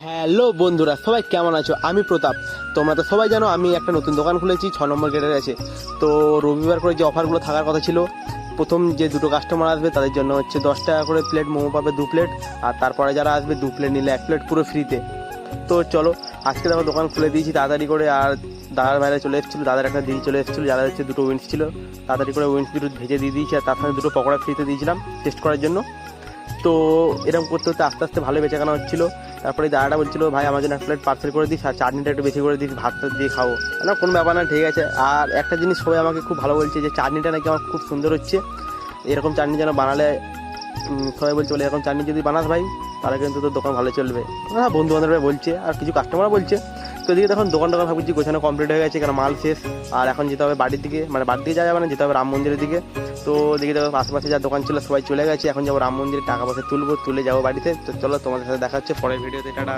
Hello বন্ধুরা, সবাই কেমন আছো? আমি প্রতাপ। তোমরা তো সবাই জানো আমি একটা নতুন দোকান খুলেছি 6 নম্বর গেটের কাছে। তো রবিবার করে যে অফারগুলো থাকার কথা ছিল, প্রথম যে দুটো কাস্টমার আসবে তাদের জন্য হচ্ছে 10 টাকা করে প্লেট মোমো পাবে 2 প্লেট, আর তারপরে যারা আসবে 2 প্লেট নিলে 1 প্লেট পুরো ফ্রিতে। তো চলো, আজকে দেখো দোকান খুলে দিয়েছি তাড়াতাড়ি করে। আর দাদার বাইরে চলে এসেছিলো, দাদার একটা দিদি চলে এসেছিলো, যারা হচ্ছে দুটো উইন্স ছিল, তাড়াতাড়ি করে উইন্স দুটো ভেজে দিয়ে দিয়েছি। আর তার সঙ্গে দুটো পকোড়া ফ্রিতে দিয়েছিলাম টেস্ট করার জন্য। তো এরকম করতে করতে আস্তে আস্তে ভালো বেচাকেনা হচ্ছিলো। তারপরে দাদাটা বলছিল, ভাই আমার জন্য 1 প্লেট পার্সেল করে দিস, আর চাটনিটা একটু বেশি করে দিস, ভাতটা দিয়ে খাবো। না কোনো ব্যাপার না, ঠিক আছে। আর একটা জিনিস সবাই আমাকে খুব ভালো বলছে যে চাটনিটা নাকি আমার খুব সুন্দর হচ্ছে, এরকম চাটনি যেন বানালে সবাই বলছে, বলে এরকম চাটনি যদি বানাস ভাই তাহলে কিন্তু তোর দোকান ভালো চলবে। হ্যাঁ, বন্ধু বান্ধবরা বলছে আর কিছু কাস্টমারও বলছে। তো এদিকে তখন দোকান ভাবছি গোছানো কমপ্লিট হয়ে গেছে, কারণ মাল শেষ। আর এখন যেতে হবে বাড়ির দিকে, মানে বাড়ির দিকে যাওয়া যাবে না, যেতে হবে রাম মন্দিরের দিকে। তো দেখি দেখো আশেপাশে যা দোকান ছিল সবাই চলে গেছে, এখন যাবো রাম মন্দিরে, টাকা পয়সা তুলবো, তুলে যাবো বাড়িতে। তো চলো, তোমাদের সাথে দেখা হচ্ছে পরের ভিডিওতে। টাটা।